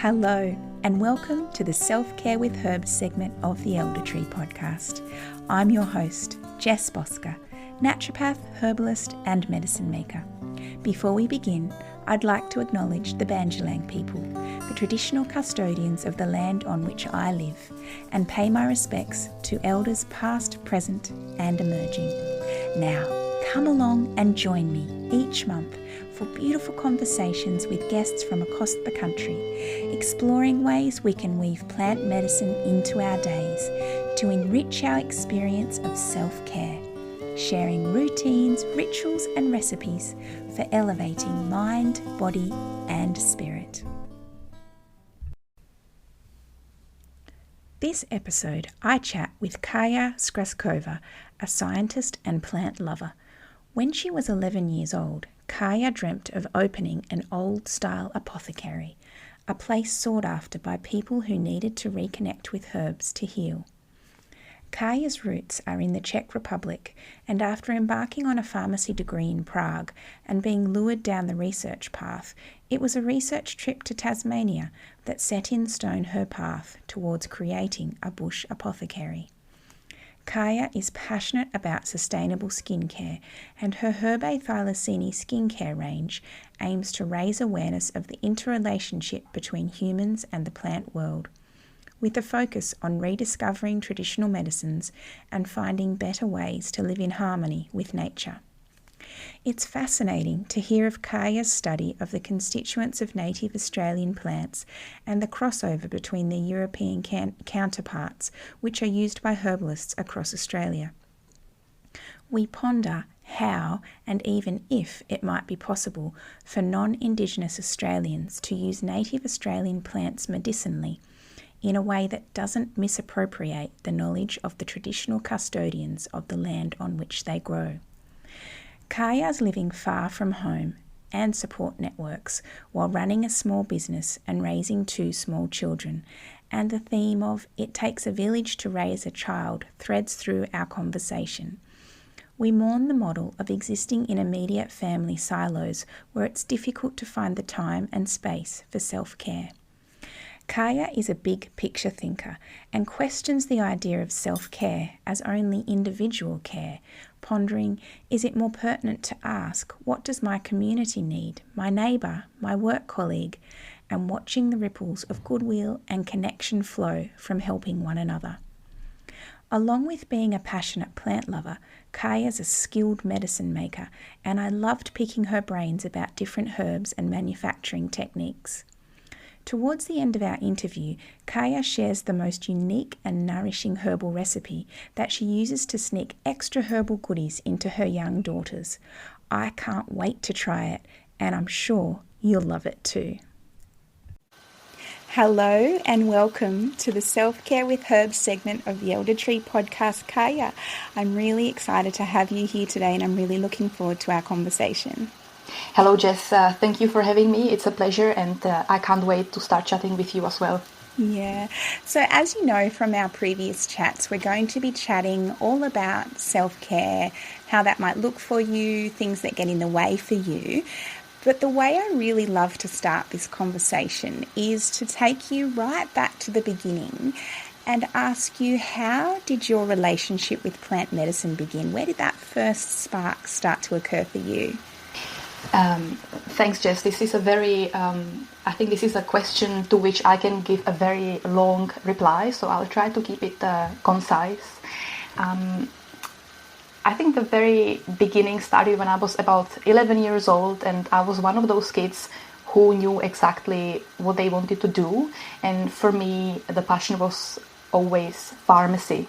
Hello, and welcome to the Self-Care with Herbs segment of the Elder Tree podcast. I'm your host, Jess Bosker, naturopath, herbalist, and medicine maker. Before we begin, I'd like to acknowledge the Banjalang people, the traditional custodians of the land on which I live, and pay my respects to elders past, present, and emerging. Now, come along and join me each month for beautiful conversations with guests from across the country, exploring ways we can weave plant medicine into our days to enrich our experience of self-care, sharing routines, rituals, and recipes for elevating mind, body, and spirit. This episode, I chat with Kaja Skraskova, a scientist and plant lover. When she was 11 years old, Kaja dreamt of opening an old-style apothecary, a place sought after by people who needed to reconnect with herbs to heal. Kaja's roots are in the Czech Republic, and after embarking on a pharmacy degree in Prague and being lured down the research path, it was a research trip to Tasmania that set in stone her path towards creating a bush apothecary. Kaja is passionate about sustainable skincare, and her Herbae Thylacini skincare range aims to raise awareness of the interrelationship between humans and the plant world, with a focus on rediscovering traditional medicines and finding better ways to live in harmony with nature. It's fascinating to hear of Kaja's study of the constituents of native Australian plants and the crossover between their European counterparts, which are used by herbalists across Australia. We ponder how and even if it might be possible for non-Indigenous Australians to use native Australian plants medicinally in a way that doesn't misappropriate the knowledge of the traditional custodians of the land on which they grow. Kaja's living far from home and support networks while running a small business and raising 2 small children, and the theme of "it takes a village to raise a child" threads through our conversation. We mourn the model of existing in immediate family silos where it's difficult to find the time and space for self-care. Kaja is a big picture thinker and questions the idea of self-care as only individual care, pondering, is it more pertinent to ask, what does my community need, my neighbour, my work colleague, and watching the ripples of goodwill and connection flow from helping one another. Along with being a passionate plant lover, Kaja's a skilled medicine maker, and I loved picking her brains about different herbs and manufacturing techniques. Towards the end of our interview, Kaja shares the most unique and nourishing herbal recipe that she uses to sneak extra herbal goodies into her young daughters. I can't wait to try it, and I'm sure you'll love it too. Hello and welcome to the Self-Care with Herbs segment of the Elder Tree podcast, Kaja. I'm really excited to have you here today, and I'm really looking forward to our conversation. Hello Jess, thank you for having me. It's a pleasure, and I can't wait to start chatting with you as well. Yeah, so as you know from our previous chats, we're going to be chatting all about self-care, how that might look for you, things that get in the way for you. But the way I really love to start this conversation is to take you right back to the beginning and ask you, how did your relationship with plant medicine begin? Where did that first spark start to occur for you? Thanks, Jess. This is a very, I think this is a question to which I can give a very long reply, so I'll try to keep it concise. I think the very beginning started when I was about 11 years old, and I was one of those kids who knew exactly what they wanted to do, and for me the passion was always pharmacy.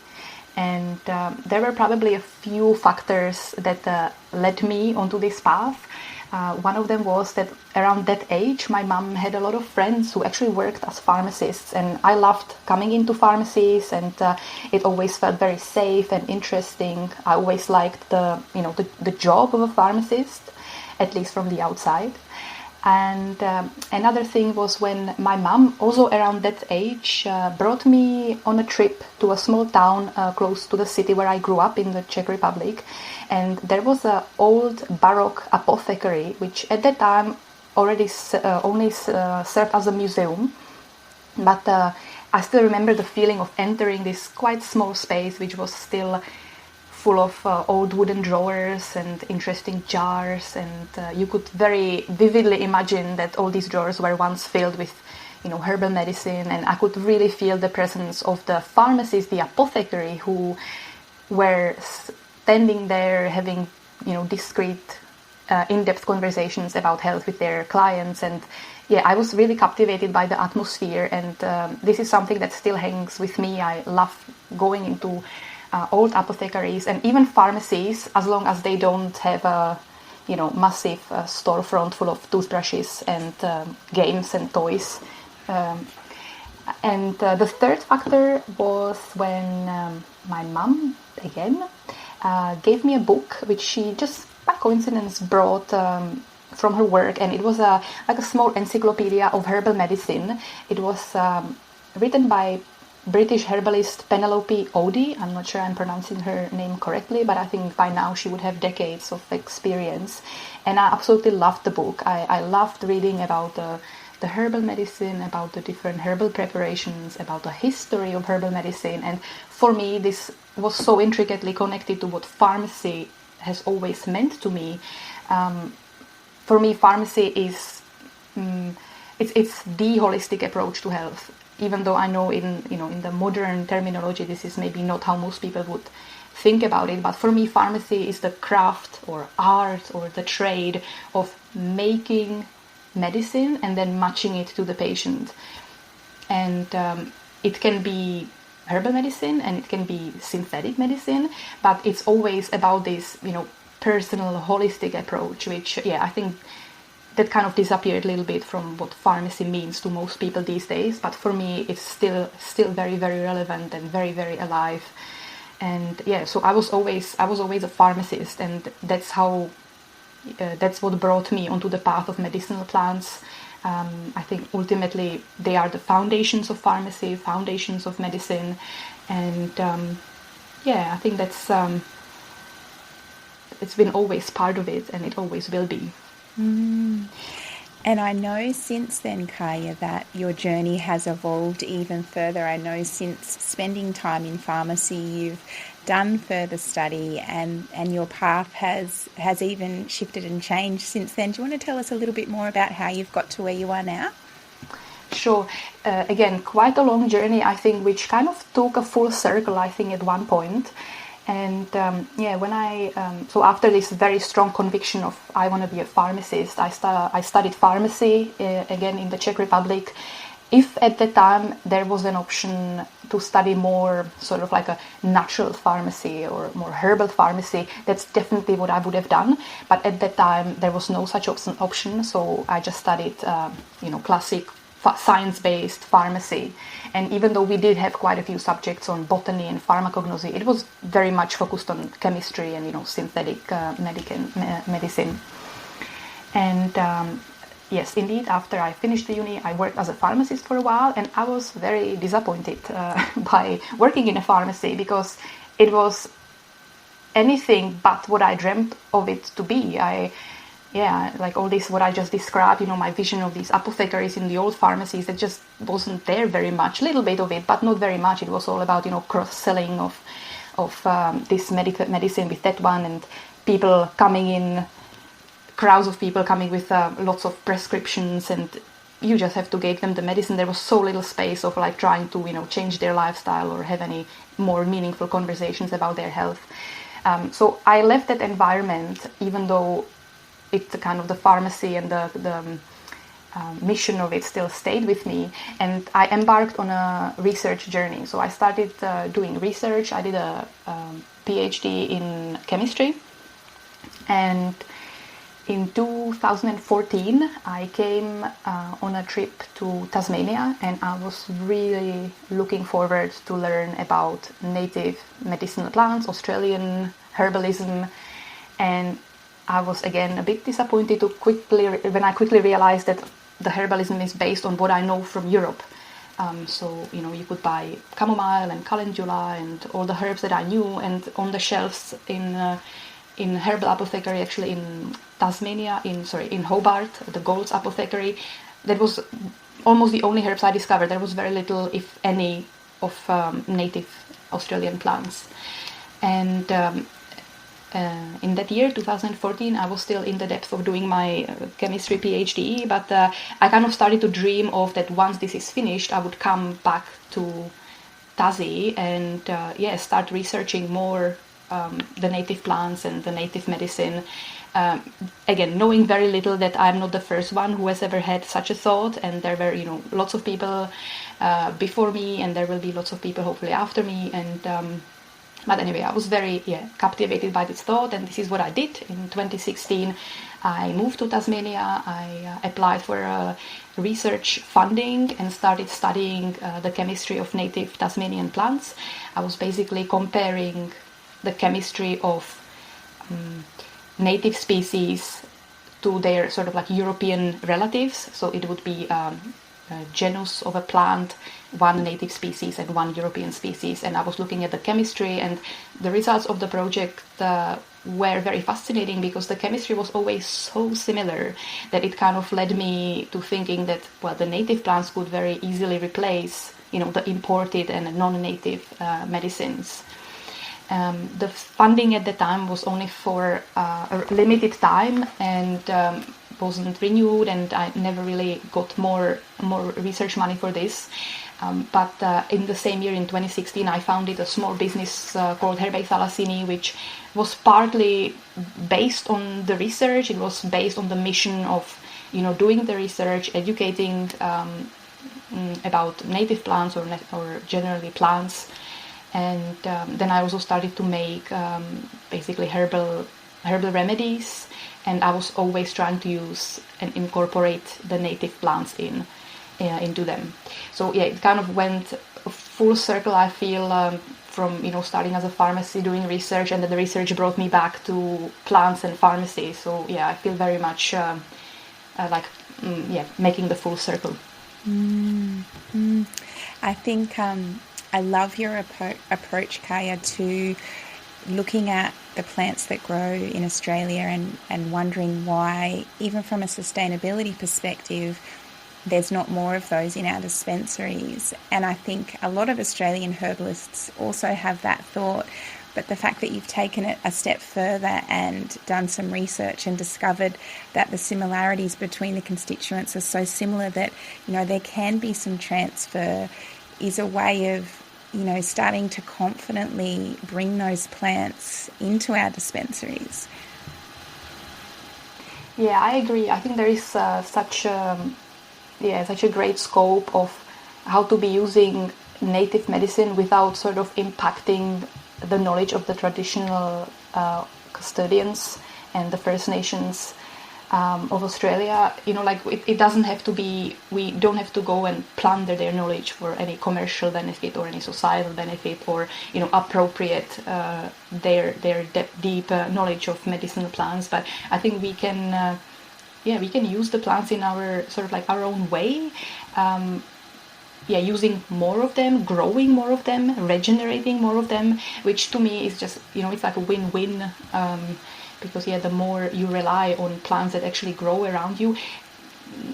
And there were probably a few factors that led me onto this path. One of them was that around that age, my mom had a lot of friends who actually worked as pharmacists, and I loved coming into pharmacies, and it always felt very safe and interesting. I always liked the job of a pharmacist, at least from the outside. And another thing was when my mom, also around that age, brought me on a trip to a small town close to the city where I grew up in the Czech Republic. And there was an old Baroque apothecary, which at that time already only served as a museum. But I still remember the feeling of entering this quite small space, which was still full of old wooden drawers and interesting jars, and you could very vividly imagine that all these drawers were once filled with, herbal medicine, and I could really feel the presence of the pharmacists, the apothecary, who were standing there having, discreet, in-depth conversations about health with their clients. And yeah, I was really captivated by the atmosphere, and this is something that still hangs with me. I love going into old apothecaries and even pharmacies, as long as they don't have a massive storefront full of toothbrushes and games and toys. And the third factor was when my mum again gave me a book which she just by coincidence brought from her work, and it was like a small encyclopedia of herbal medicine. It was written by British herbalist Penelope Odie. I'm not sure I'm pronouncing her name correctly, but I think by now she would have decades of experience. And I absolutely loved the book. I loved reading about the herbal medicine, about the different herbal preparations, about the history of herbal medicine. And for me, this was so intricately connected to what pharmacy has always meant to me. For me, pharmacy is it's the holistic approach to health. Even though I know in the modern terminology, this is maybe not how most people would think about it. But for me, pharmacy is the craft or art or the trade of making medicine and then matching it to the patient. And it can be herbal medicine and it can be synthetic medicine, but it's always about this, personal holistic approach, which, I think that kind of disappeared a little bit from what pharmacy means to most people these days. But for me, it's still very, very relevant and very, very alive. And so I was always a pharmacist, and that's what brought me onto the path of medicinal plants. I think ultimately they are the foundations of pharmacy, foundations of medicine, and I think that's it's been always part of it, and it always will be. And I know since then, Kaja, that your journey has evolved even further. I know since spending time in pharmacy, you've done further study, and your path has even shifted and changed since then. Do you want to tell us a little bit more about how you've got to where you are now? Sure. Again, quite a long journey, I think, which kind of took a full circle, I think, at one point. And when so after this very strong conviction of I want to be a pharmacist, I studied pharmacy again in the Czech Republic. If at the time there was an option to study more sort of like a natural pharmacy or more herbal pharmacy, that's definitely what I would have done. But at that time there was no such option, so I just studied classic science-based pharmacy. And even though we did have quite a few subjects on botany and pharmacognosy, it was very much focused on chemistry and synthetic medicine. And yes, indeed, after I finished the uni, I worked as a pharmacist for a while, and I was very disappointed by working in a pharmacy, because it was anything but what I dreamt of it to be. Like all this, what I just described, my vision of these apothecaries in the old pharmacies, that just wasn't there very much. Little bit of it, but not very much. It was all about, cross-selling of this medicine with that one, and people coming in, crowds of people coming with lots of prescriptions, and you just have to give them the medicine. There was so little space of like trying to, change their lifestyle or have any more meaningful conversations about their health. So I left that environment, even though it's the kind of the pharmacy and the mission of it still stayed with me, and I embarked on a research journey. So I started doing research. I did a PhD in chemistry, and in 2014 I came on a trip to Tasmania, and I was really looking forward to learn about native medicinal plants, Australian herbalism, and I was again a bit disappointed when I quickly realized that the herbalism is based on what I know from Europe. So you could buy chamomile and calendula and all the herbs that I knew, and on the shelves in herbal apothecary, actually in Tasmania, in Hobart, the Gold's Apothecary, that was almost the only herbs I discovered. There was very little, if any, of native Australian plants. And in that year, 2014, I was still in the depth of doing my chemistry PhD, but I kind of started to dream of that once this is finished, I would come back to Tassie and start researching more the native plants and the native medicine. Again, knowing very little, that I'm not the first one who has ever had such a thought, and there were, lots of people before me, and there will be lots of people hopefully after me. And but anyway, I was very captivated by this thought, and this is what I did. In 2016, I moved to Tasmania. I applied for research funding and started studying the chemistry of native Tasmanian plants. I was basically comparing the chemistry of native species to their sort of like European relatives. So it would be a genus of a plant, one native species and one European species. And I was looking at the chemistry, and the results of the project were very fascinating, because the chemistry was always so similar that it kind of led me to thinking that, well, the native plants could very easily replace, the imported and non-native medicines. The funding at the time was only for a limited time, and wasn't renewed, and I never really got more research money for this. But in the same year, in 2016, I founded a small business called Herbae Thylacini, which was partly based on the research. It was based on the mission of, doing the research, educating about native plants or generally plants. And then I also started to make basically herbal remedies, and I was always trying to use and incorporate the native plants into them. So it kind of went full circle, I feel, from starting as a pharmacy, doing research, and then the research brought me back to plants and pharmacy. So I feel very much making the full circle. I think I love your approach, Kaja, to looking at the plants that grow in Australia and wondering why, even from a sustainability perspective, there's not more of those in our dispensaries. And I think a lot of Australian herbalists also have that thought, but the fact that you've taken it a step further and done some research and discovered that the similarities between the constituents are so similar that, there can be some transfer, is a way of, starting to confidently bring those plants into our dispensaries. Yeah, I agree. I think there is such a great scope of how to be using native medicine without sort of impacting the knowledge of the traditional custodians and the First Nations of Australia. It doesn't have to be, we don't have to go and plunder their knowledge for any commercial benefit or any societal benefit, or appropriate their deep knowledge of medicinal plants. But I think we can use the plants in our sort of like our own way. Using more of them, growing more of them, regenerating more of them, which to me is just, it's like a win-win, because the more you rely on plants that actually grow around you.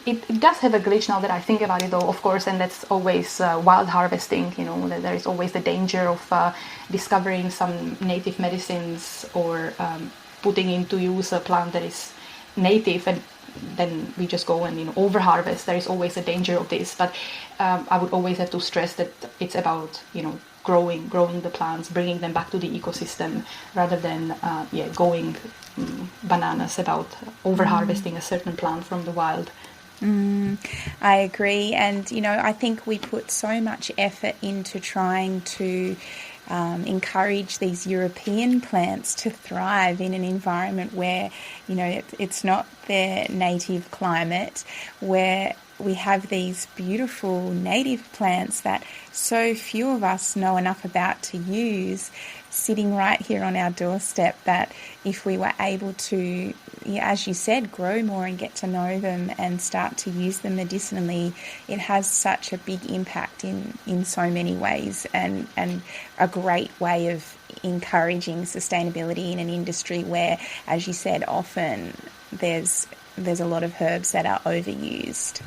It does have a glitch now that I think about it, though, of course, and that's always wild harvesting. That there is always the danger of discovering some native medicines or putting into use a plant that is native, and then we just go and over harvest. There is always a danger of this, but I would always have to stress that it's about growing the plants, bringing them back to the ecosystem, rather than going bananas about over harvesting a certain plant from the wild. I agree, and I think we put so much effort into trying to encourage these European plants to thrive in an environment where it's not their native climate, where we have these beautiful native plants that so few of us know enough about to use, sitting right here on our doorstep, that if we were able to, as you said, grow more and get to know them and start to use them medicinally, it has such a big impact in so many ways, and a great way of encouraging sustainability in an industry where, as you said, often there's a lot of herbs that are overused.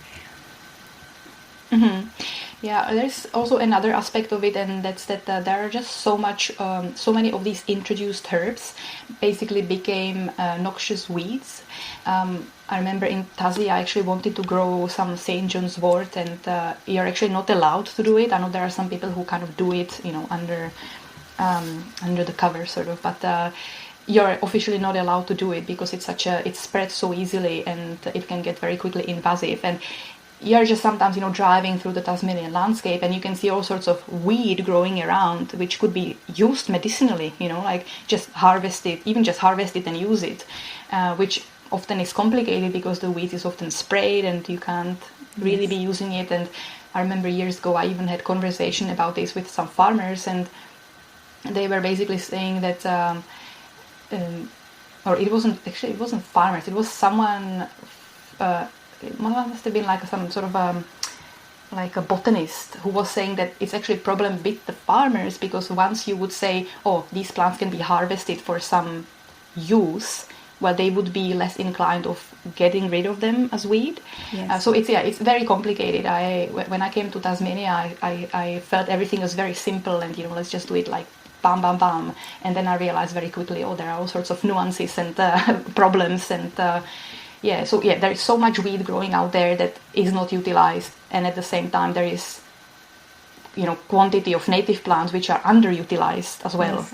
Yeah, there's also another aspect of it, and that's that there are just so many of these introduced herbs basically became noxious weeds. I remember in Tassie I actually wanted to grow some St. John's wort, and you're actually not allowed to do it. I know there are some people who kind of do it, under the cover sort of, but you're officially not allowed to do it because it spreads so easily and it can get very quickly invasive. And you're just sometimes, driving through the Tasmanian landscape and you can see all sorts of weed growing around, which could be used medicinally, like just harvest it and use it, which often is complicated because the weed is often sprayed and you can't really be using it. And I remember years ago, I even had conversation about this with some farmers, and they were basically saying that, it wasn't farmers, it was someone, it must have been like some sort of like a botanist who was saying that it's actually a problem with the farmers, because once you would say, oh, these plants can be harvested for some use, well, they would be less inclined of getting rid of them as weed. Yes. So it's very complicated. When I came to Tasmania, I felt everything was very simple and let's just do it like bam bam bam, and then I realized very quickly, there are all sorts of nuances and problems and there is so much weed growing out there that is not utilized, and at the same time there is quantity of native plants which are underutilized as well.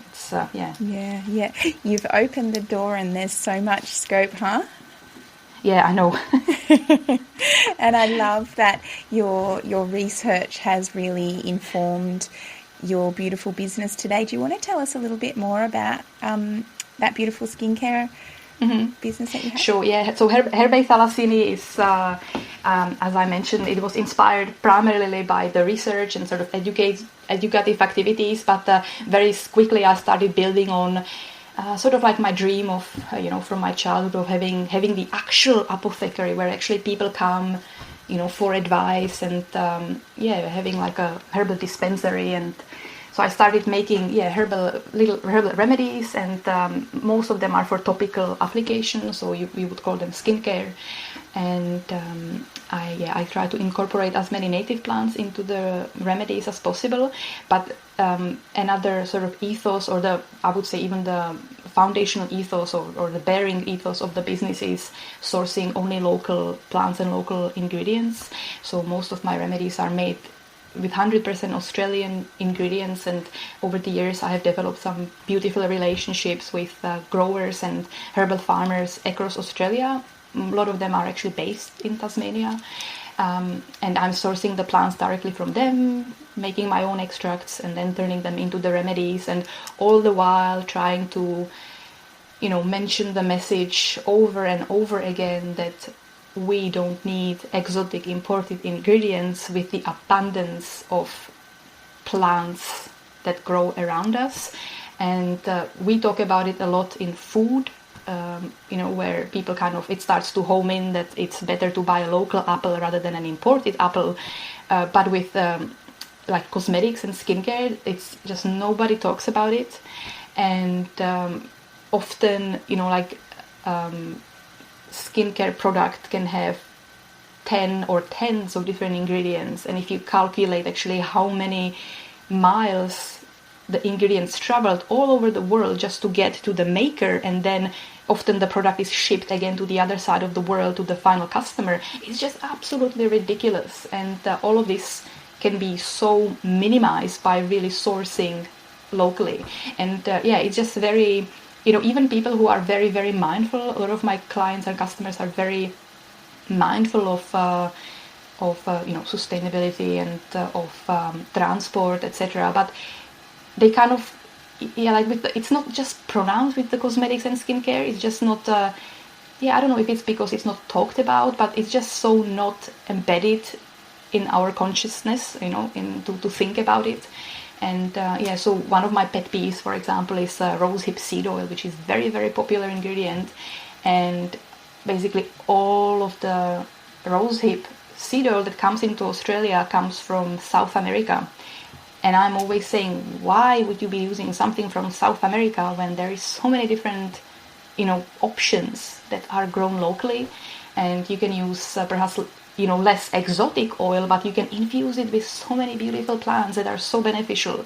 Yes. It's you've opened the door and there's so much scope, huh? Yeah, I know. And I love that your research has really informed your beautiful business today. Do you want to tell us a little bit more about that beautiful skincare business that you have? Sure, yeah. So Herbae Thylacini is, as I mentioned, it was inspired primarily by the research and sort of educative activities, but very quickly I started building on sort of like my dream of, from my childhood of having the actual apothecary where actually people come, for advice and, having like a herbal dispensary. And so I started making little herbal remedies, and most of them are for topical application, so we would call them skincare. And I try to incorporate as many native plants into the remedies as possible. But another sort of ethos, or I would say even the foundational ethos or the bearing ethos of the business is sourcing only local plants and local ingredients. So most of my remedies are made with 100% Australian ingredients, and over the years I have developed some beautiful relationships with growers and herbal farmers across Australia. A lot of them are actually based in Tasmania, and I'm sourcing the plants directly from them, making my own extracts and then turning them into the remedies, and all the while trying to mention the message over and over again that we don't need exotic imported ingredients with the abundance of plants that grow around us. And we talk about it a lot in food, where people it starts to home in that it's better to buy a local apple rather than an imported apple. But with like cosmetics and skincare, it's just nobody talks about it. And often, skincare product can have 10 or tens of different ingredients, and if you calculate actually how many miles the ingredients traveled all over the world just to get to the maker, and then often the product is shipped again to the other side of the world to the final customer, it's just absolutely ridiculous. And all of this can be so minimized by really sourcing locally. And it's just very, even people who are very, very mindful, a lot of my clients and customers are very mindful of sustainability and of transport, etc. But they kind of, it's not just pronounced with the cosmetics and skincare. It's just not, I don't know if it's because it's not talked about, but it's just so not embedded in our consciousness, to think about it. And so one of my pet peeves, for example, is rosehip seed oil, which is very, very popular ingredient. And basically all of the rosehip seed oil that comes into Australia comes from South America. And I'm always saying, why would you be using something from South America when there is so many different, options that are grown locally? And you can use perhaps less exotic oil, but you can infuse it with so many beautiful plants that are so beneficial.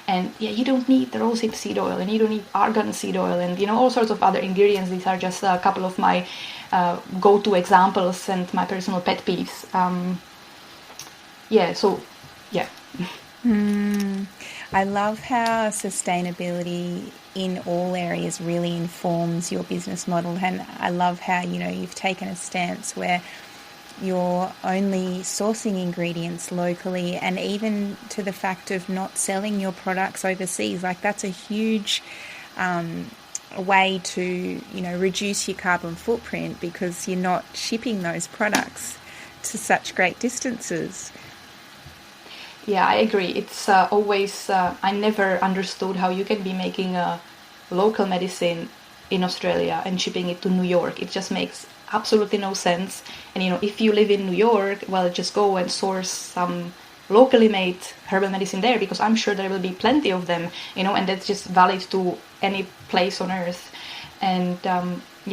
And you don't need the rosehip seed oil, and you don't need argan seed oil, and all sorts of other ingredients. These are just a couple of my go-to examples and my personal pet peeves. I love how sustainability in all areas really informs your business model, and I love how you've taken a stance where you're only sourcing ingredients locally, and even to the fact of not selling your products overseas. Like, that's a huge way to reduce your carbon footprint, because you're not shipping those products to such great distances. Yeah, I agree. It's always, I never understood how you can be making a local medicine in Australia and shipping it to New York. It just makes absolutely no sense. And if you live in New York, well, just go and source some locally made herbal medicine there, because I'm sure there will be plenty of them, and that's just valid to any place on earth. And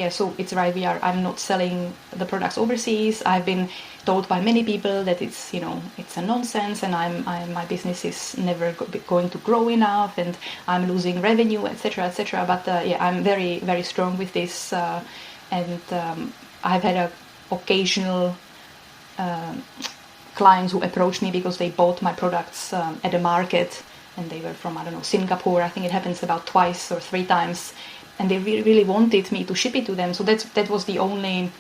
so it's right, I'm not selling the products overseas. I've been told by many people that it's a nonsense, and my business is never going to grow enough, and I'm losing revenue, etc., etc. But I'm very, very strong with this, and I've had a occasional clients who approached me because they bought my products at a market, and they were from, Singapore. I think it happens about twice or three times, and they really, really wanted me to ship it to them. So that was the only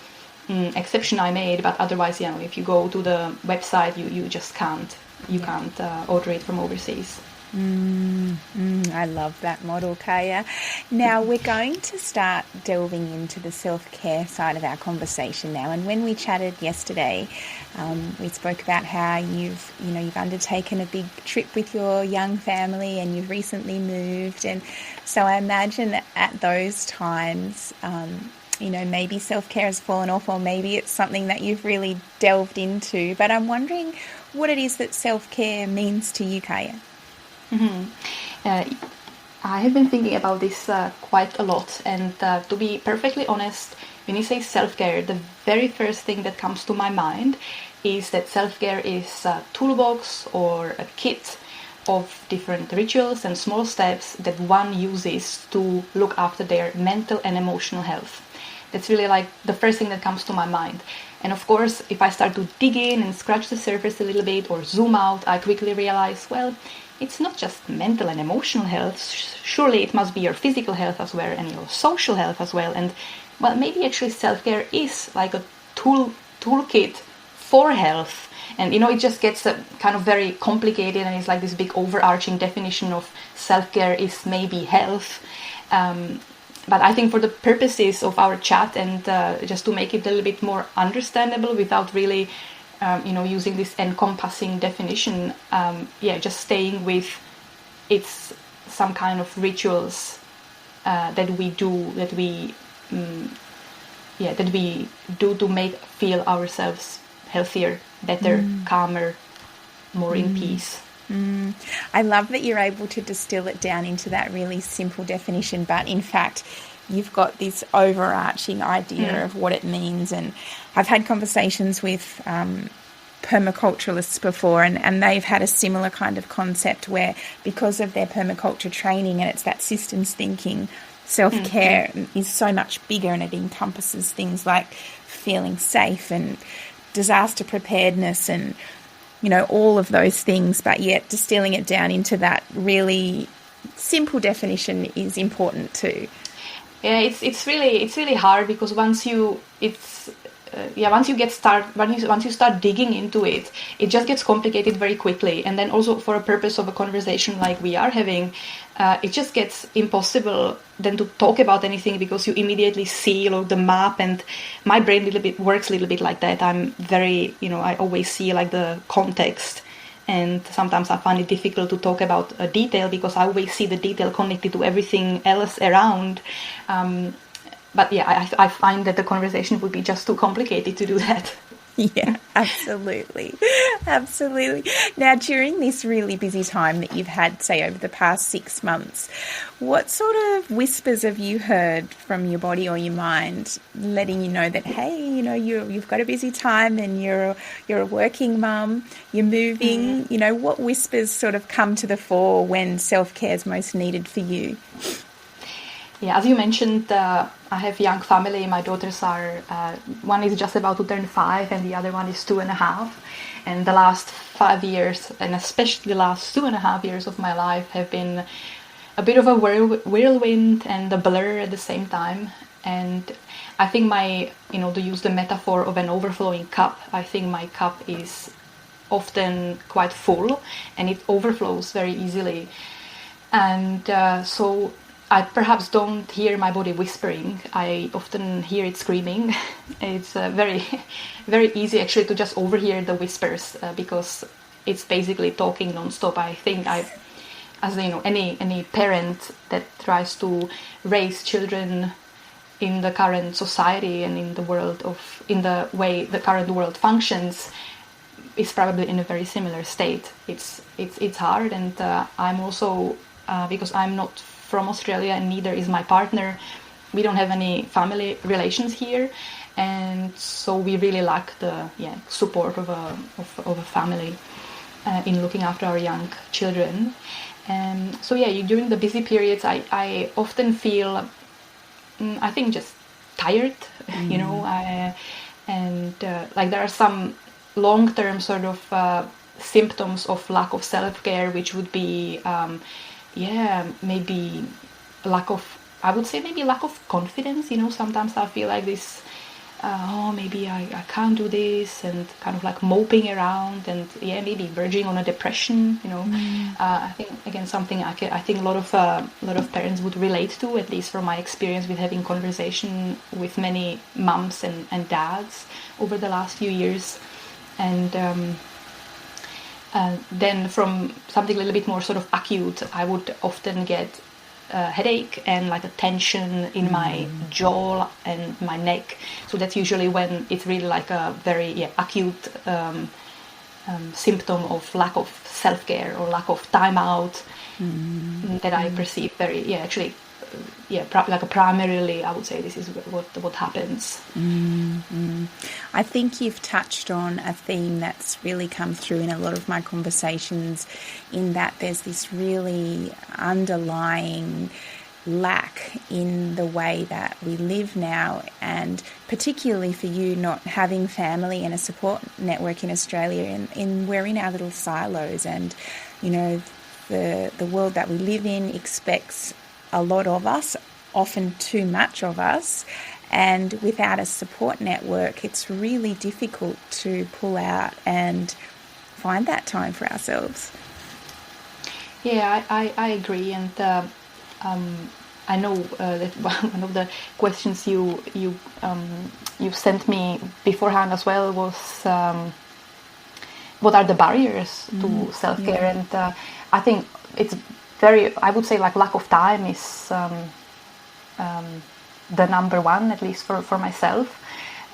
exception I made. But otherwise, if you go to the website, you just can't. You can't order it from overseas. I love that model, Kaja. Now we're going to start delving into the self-care side of our conversation now. And when we chatted yesterday, we spoke about how you've undertaken a big trip with your young family, and you've recently moved. And so I imagine that at those times, maybe self-care has fallen off, or maybe it's something that you've really delved into. But I'm wondering what it is that self-care means to you, Kaja. I have been thinking about this quite a lot, and to be perfectly honest, when you say self-care, the very first thing that comes to my mind is that self-care is a toolbox or a kit of different rituals and small steps that one uses to look after their mental and emotional health. That's really like the first thing that comes to my mind. And of course, if I start to dig in and scratch the surface a little bit or zoom out, I quickly realize, well, it's not just mental and emotional health. Surely it must be your physical health as well, and your social health as well. And well, maybe actually self-care is like a toolkit for health. And it just gets kind of very complicated, and it's like this big overarching definition of self-care is maybe health. But I think for the purposes of our chat, and just to make it a little bit more understandable without really using this encompassing definition, just staying with it's some kind of rituals that we do to feel ourselves healthier, better, calmer, more in peace. I love that you're able to distill it down into that really simple definition, but in fact you've got this overarching idea of what it means. And I've had conversations with permaculturalists before, and they've had a similar kind of concept where, because of their permaculture training and it's that systems thinking, self-care is so much bigger, and it encompasses things like feeling safe and disaster preparedness and all of those things, but yet distilling it down into that really simple definition is important too. Yeah, it's really hard, because once you start digging into it, it just gets complicated very quickly. And then also, for a purpose of a conversation like we are having, it just gets impossible then to talk about anything, because you immediately see the map, and my brain works a little bit like that. I'm very, I always see like the context, and sometimes I find it difficult to talk about a detail, because I always see the detail connected to everything else around. But I find that the conversation would be just too complicated to do that. Yeah, absolutely. Absolutely. Now, during this really busy time that you've had, say, over the past 6 months, what sort of whispers have you heard from your body or your mind letting you know that, hey, you've got a busy time and you're a working mum, you're moving, what whispers sort of come to the fore when self-care is most needed for you? Yeah, as you mentioned, I have young family. My daughters are, one is just about to turn 5 and the other one is 2.5. And the last 5 years, and especially the last 2.5 years of my life, have been a bit of a whirlwind and a blur at the same time. And I think to use the metaphor of an overflowing cup, I think my cup is often quite full and it overflows very easily. And so I perhaps don't hear my body whispering. I often hear it screaming. It's very, very easy actually to just overhear the whispers because it's basically talking nonstop. I think any parent that tries to raise children in the current society and in the way the current world functions is probably in a very similar state. It's hard, and I'm also because I'm not from Australia and neither is my partner. We don't have any family relations here, and so we really lack the support of a family in looking after our young children. And so during the busy periods, I often feel I think just tired, and there are some long-term sort of symptoms of lack of self-care, which would be maybe lack of confidence. Sometimes I feel like this, maybe I can't do this, and kind of like moping around, and maybe verging on a depression. I think again something I think a lot of parents would relate to, at least from my experience with having conversation with many mums and dads over the last few years. And then from something a little bit more sort of acute, I would often get a headache and like a tension in my jaw and my neck. So that's usually when it's really like a very acute symptom of lack of self-care or lack of time out that I perceive very, primarily I would say this is what happens. I think you've touched on a theme that's really come through in a lot of my conversations, in that there's this really underlying lack in the way that we live now, and particularly for you not having family and a support network in Australia, and we're in our little silos, and the world that we live in expects a lot of us, often too much of us, and without a support network it's really difficult to pull out and find that time for ourselves. I agree, and I know that one of the questions you sent me beforehand as well was what are the barriers to self-care, and I think it's I would say like lack of time is the number one, at least for myself.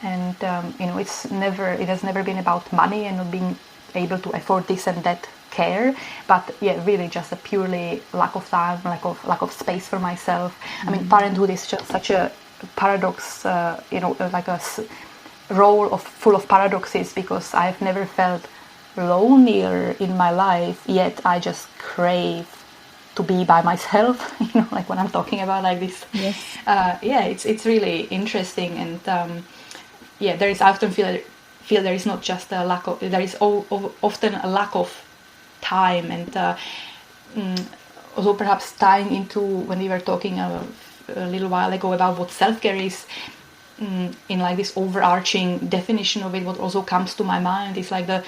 And it has never been about money and not being able to afford this and that care, but really just a purely lack of time, lack of space for myself. I mean, parenthood is just such a paradox, like a role full of paradoxes, because I've never felt lonelier in my life, yet I just crave to be by myself, like when I'm talking about like this. Yes. It's really interesting, and there is, I often feel there is not just a lack of, there is often a lack of time, and also perhaps tying into when we were talking a little while ago about what self-care is, in like this overarching definition of it, what also comes to my mind is like a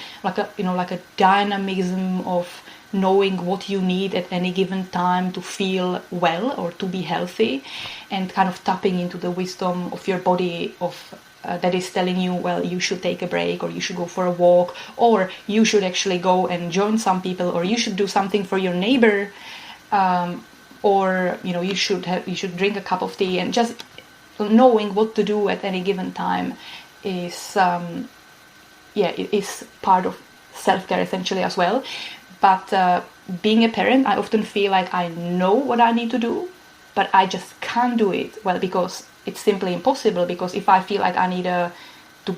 dynamism of knowing what you need at any given time to feel well or to be healthy, and kind of tapping into the wisdom of your body that is telling you, well, you should take a break, or you should go for a walk, or you should actually go and join some people, or you should do something for your neighbor, or you should drink a cup of tea. And just knowing what to do at any given time is it is part of self-care essentially as well. But being a parent, I often feel like I know what I need to do, but I just can't do it. Well, because it's simply impossible. Because if I feel like I need to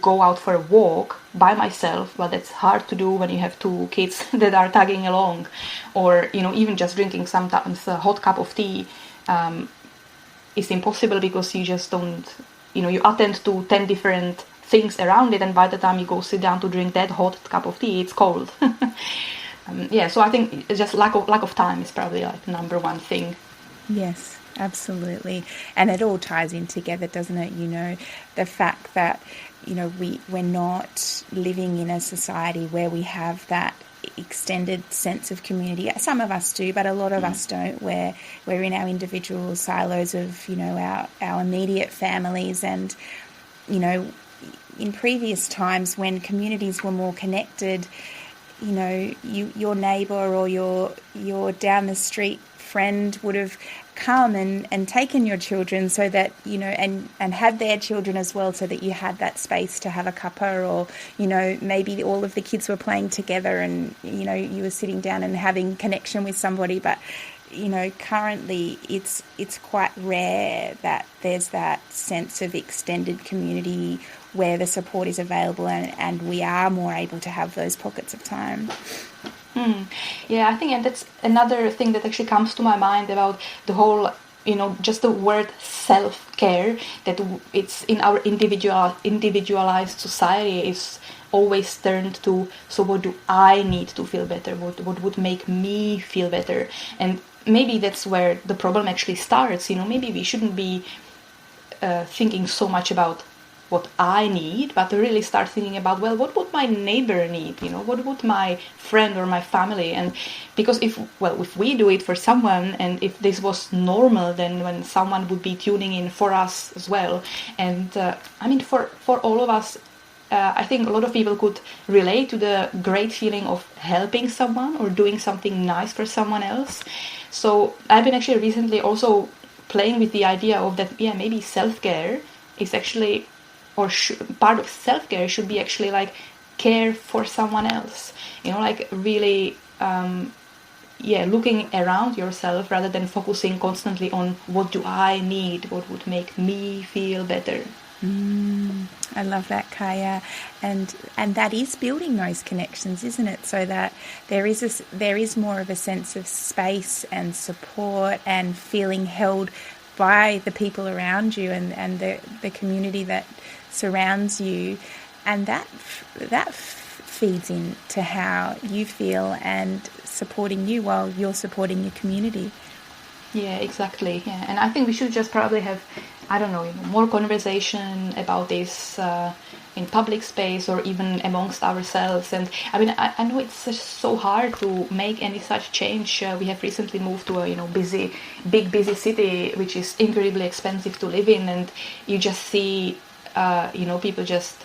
go out for a walk by myself, well, that's hard to do when you have two kids that are tagging along, or even just drinking sometimes a hot cup of tea is impossible, because you just don't, you attend to 10 different things around it, and by the time you go sit down to drink that hot cup of tea, it's cold. So I think it's just lack of time is probably like number one thing. Yes, absolutely. And it all ties in together, doesn't it? The fact that, we're not living in a society where we have that extended sense of community. Some of us do, but a lot of us don't, where we're in our individual silos of, our immediate families. And, in previous times when communities were more connected, your neighbour or your down the street friend would have come and taken your children, so that and had their children as well, so that you had that space to have a cuppa, or maybe all of the kids were playing together, and you were sitting down and having connection with somebody. But currently it's quite rare that there's that sense of extended community where the support is available, and we are more able to have those pockets of time. Yeah, I think, and that's another thing that actually comes to my mind about the whole, just the word self-care, that it's in our individualized society is always turned to, so what do I need to feel better? What would make me feel better? And maybe that's where the problem actually starts. Maybe we shouldn't be thinking so much about what I need, but to really start thinking about, well, what would my neighbor need? What would my friend or my family? And because if we do it for someone, and if this was normal, then when someone would be tuning in for us as well. And for all of us, I think a lot of people could relate to the great feeling of helping someone or doing something nice for someone else. So I've been actually recently also playing with the idea of that, maybe self-care is actually, or part of self-care should be actually like care for someone else, like really looking around yourself rather than focusing constantly on what do I need, what would make me feel better. I love that, Kaja, and that is building those connections, isn't it? So that there is more of a sense of space and support and feeling held by the people around you, and the community that surrounds you, and that feeds into how you feel and supporting you while you're supporting your community. Yeah, exactly. Yeah, and I think we should just probably have, more conversation about this in public space, or even amongst ourselves. And I know it's just so hard to make any such change. We have recently moved to a busy city, which is incredibly expensive to live in, and you just see people just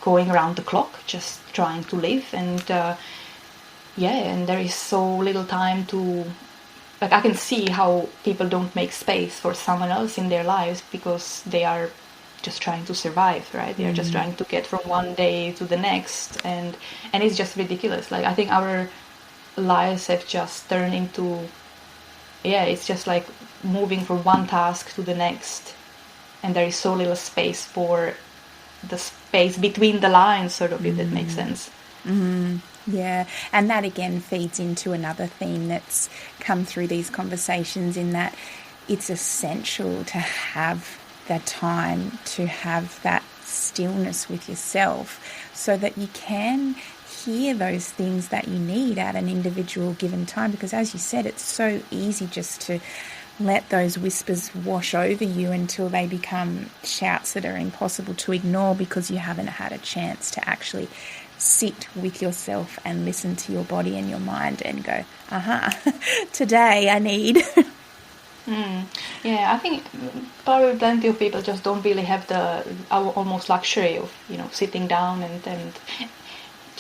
going around the clock, just trying to live, and and there is so little time to. Like, I can see how people don't make space for someone else in their lives because they are just trying to survive, right? They are just trying to get from one day to the next, and it's just ridiculous. Like, I think our lives have just turned into, it's just like moving from one task to the next, and there is so little space for the space between the lines, sort of, if that makes sense. Yeah, and that again feeds into another theme that's come through these conversations, in that it's essential to have the time to have that stillness with yourself, so that you can hear those things that you need at an individual given time. Because as you said, it's so easy just to let those whispers wash over you until they become shouts that are impossible to ignore, because you haven't had a chance to actually sit with yourself and listen to your body and your mind and go, today I need. I think probably plenty of people just don't really have our almost luxury of, sitting down and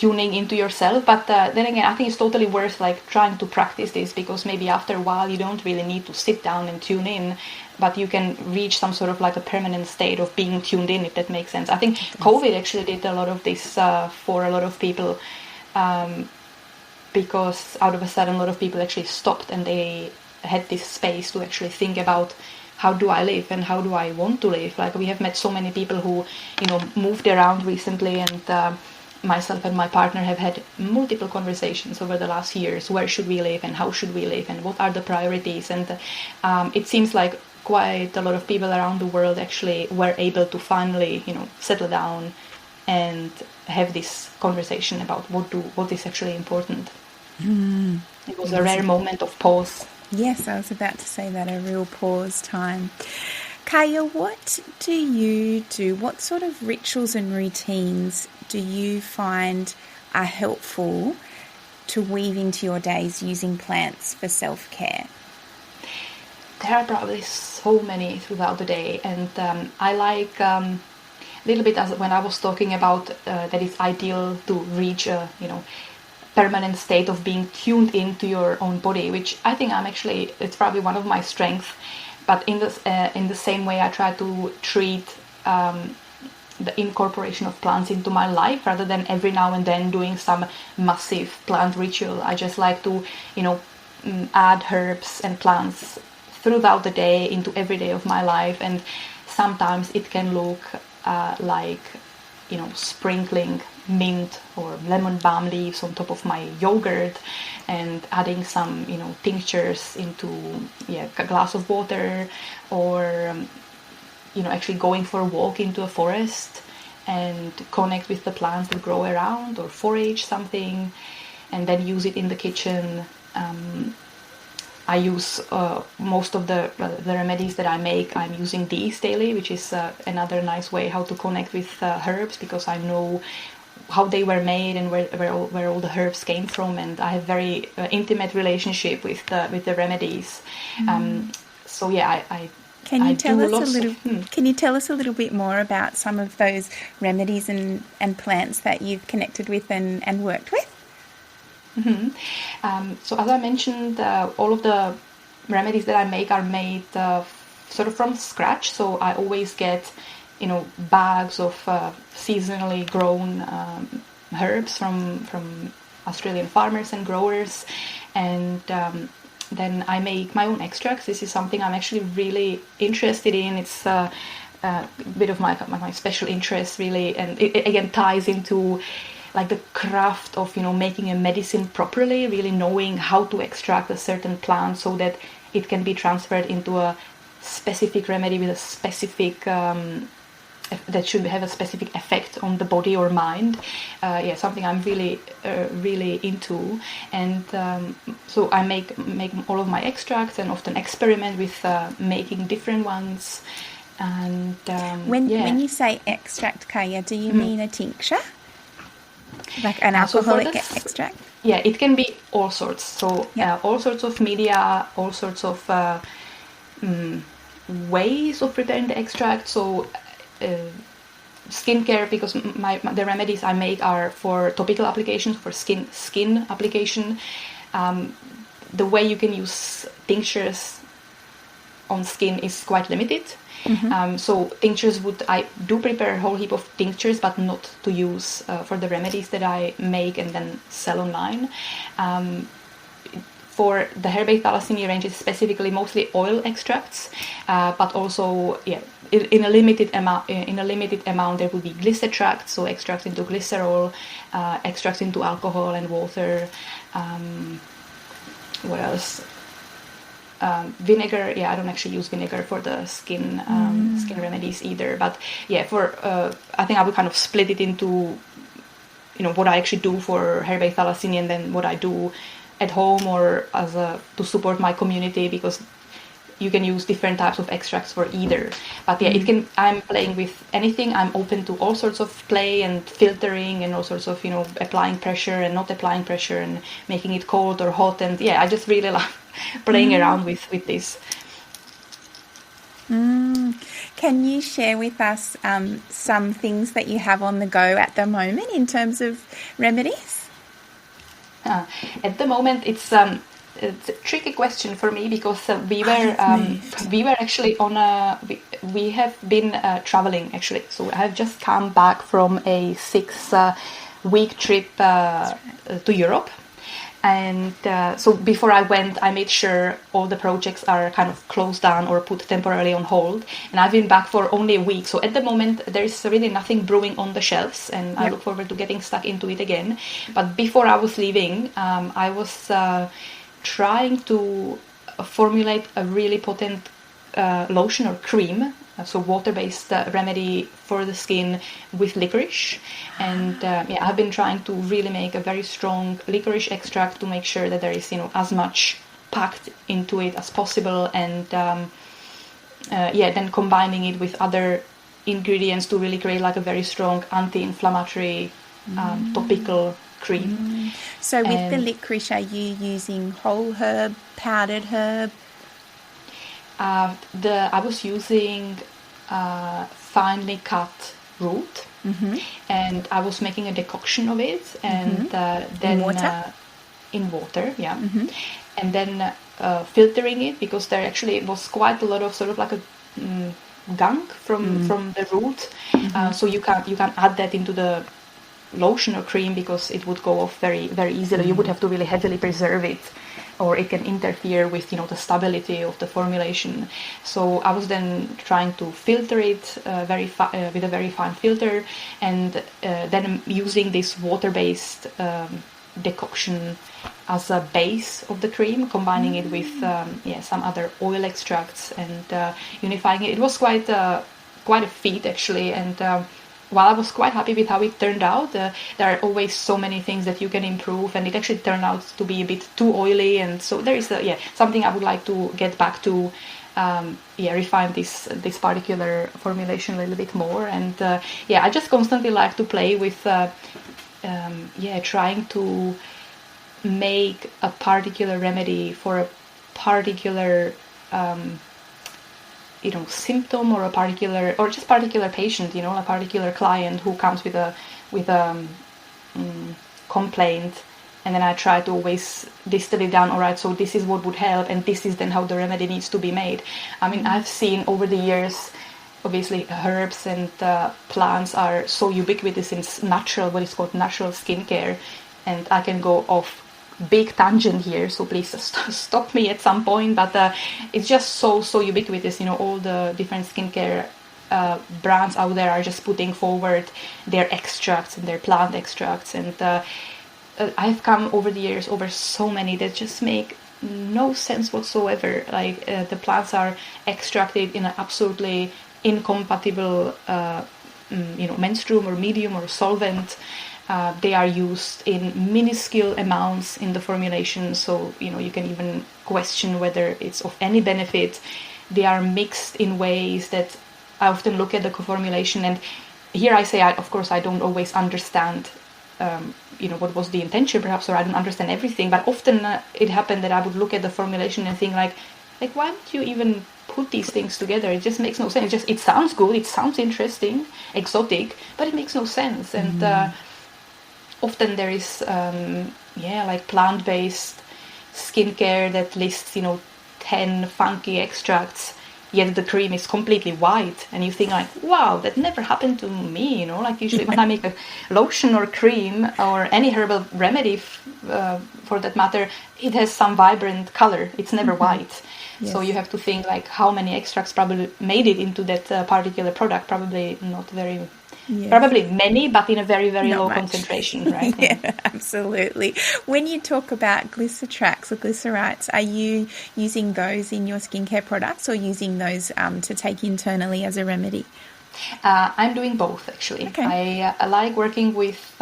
tuning into yourself. But then again, I think it's totally worth like trying to practice this, because maybe after a while you don't really need to sit down and tune in, but you can reach some sort of like a permanent state of being tuned in, if that makes sense. I think COVID actually did a lot of this for a lot of people, because out of a sudden a lot of people actually stopped and they had this space to actually think about, how do I live and how do I want to live? Like, we have met so many people who, moved around recently, and myself and my partner have had multiple conversations over the last years. Where should we live and how should we live and what are the priorities? And it seems like quite a lot of people around the world actually were able to finally, settle down and have this conversation about what is actually important. It was a rare moment of pause. Yes, I was about to say that, a real pause time. Kaja, what do you do? What sort of rituals and routines do you find are helpful to weave into your days using plants for self-care? There are probably so many throughout the day, and I like a little bit, as when I was talking about that it's ideal to reach a permanent state of being tuned into your own body, which I think it's probably one of my strengths. But in the same way, I try to treat the incorporation of plants into my life, rather than every now and then doing some massive plant ritual. I just like to, add herbs and plants throughout the day into every day of my life. And sometimes it can look like, sprinkling mint or lemon balm leaves on top of my yogurt, and adding some tinctures into a glass of water, or actually going for a walk into a forest and connect with the plants that grow around, or forage something and then use it in the kitchen. I use most of the remedies that I make, I'm using these daily, which is another nice way how to connect with herbs, because I know how they were made and where all the herbs came from, and I have very intimate relationship with the remedies. So yeah, Can you tell us a little bit more about some of those remedies and plants that you've connected with and worked with? So as I mentioned, all of the remedies that I make are made sort of from scratch. So I always get bags of seasonally grown herbs from Australian farmers and growers, and then I make my own extracts. This is something I'm actually really interested in. It's a bit of my special interest, really, and it again ties into like the craft of making a medicine properly, really knowing how to extract a certain plant so that it can be transferred into a specific remedy with a specific that should have a specific effect on the body or mind. Something I'm really into, and so I make all of my extracts and often experiment with making different ones. And when you say extract, Kaja, do you mean a tincture, like an alcoholic extract? Yeah, it can be all sorts. So all sorts of media, all sorts of ways of preparing the extract. So skincare, because the remedies I make are for topical applications, for skin application. The way you can use tinctures on skin is quite limited. So tinctures I do prepare a whole heap of tinctures, but not to use for the remedies that I make and then sell online. For the Herbae Thylacini range, it's specifically mostly oil extracts, but also in a limited amount there will be glyceracts, so extracts into glycerol, extracts into alcohol and water. What else? Vinegar. I don't actually use vinegar for the skin remedies either. But for I think I would kind of split it into what I actually do for Herbae Thylacini, and then what I do at home or to support my community, because you can use different types of extracts for either. But I'm playing with anything. I'm open to all sorts of play and filtering and all sorts of applying pressure and not applying pressure and making it cold or hot. And I just really love playing around with this. Can you share with us some things that you have on the go at the moment in terms of remedies? At the moment, it's a tricky question for me because we were actually we have been traveling actually. So I have just come back from a 6-week trip to Europe. And so before I went, I made sure all the projects are kind of closed down or put temporarily on hold. And I've been back for only a week. So at the moment, there is really nothing brewing on the shelves. And I look forward to getting stuck into it again. But before I was leaving, I was trying to formulate a really potent lotion or cream. So water-based remedy for the skin with licorice, and I've been trying to really make a very strong licorice extract to make sure that there is as much packed into it as possible, and then combining it with other ingredients to really create like a very strong anti-inflammatory topical cream. So with the licorice, are you using whole herb, powdered herb? I was using finely cut root, and I was making a decoction of it, and then in water, and then filtering it because there actually was quite a lot of sort of like a gunk from the root, so you can add that into the lotion or cream because it would go off very very easily. You would have to really heavily preserve it, or it can interfere with the stability of the formulation. So I was then trying to filter it with a very fine filter, and then using this water-based decoction as a base of the cream, combining it with some other oil extracts and unifying it. It was quite a feat actually, and while I was quite happy with how it turned out, there are always so many things that you can improve, and it actually turned out to be a bit too oily, and so there is something I would like to get back to, refine this particular formulation a little bit more, and I just constantly like to play with trying to make a particular remedy for a particular symptom or a particular patient, a particular client who comes with a complaint, and then I try to always distill it down. All right, so this is what would help, and this is then how the remedy needs to be made. I mean, I've seen over the years, obviously herbs and plants are so ubiquitous in natural, what is called natural skincare, and I can go off big tangent here, so please stop me at some point, but it's just so ubiquitous. All the different skincare brands out there are just putting forward their extracts and their plant extracts, and I've come over the years over so many that just make no sense whatsoever. Like the plants are extracted in an absolutely incompatible menstruum or medium or solvent. They are used in minuscule amounts in the formulation, so you can even question whether it's of any benefit. They are mixed in ways that I often look at the formulation, and here I say, of course, I don't always understand, what was the intention, perhaps, or I don't understand everything. But often it happened that I would look at the formulation and think, like why would you even put these things together? It just makes no sense. It sounds good, it sounds interesting, exotic, but it makes no sense. And often there is, plant-based skincare that lists, 10 funky extracts, yet the cream is completely white, and you think like, wow, that never happened to me. Like usually when I make a lotion or cream or any herbal remedy, for that matter, it has some vibrant color. It's never white. Yes. So you have to think like how many extracts probably made it into that particular product. Probably not very. Yes. Probably many, but in a very, very low concentration, right? Yeah, absolutely. When you talk about glycetrax or glycerites, are you using those in your skincare products or using those to take internally as a remedy? I'm doing both, actually. Okay. I like working with,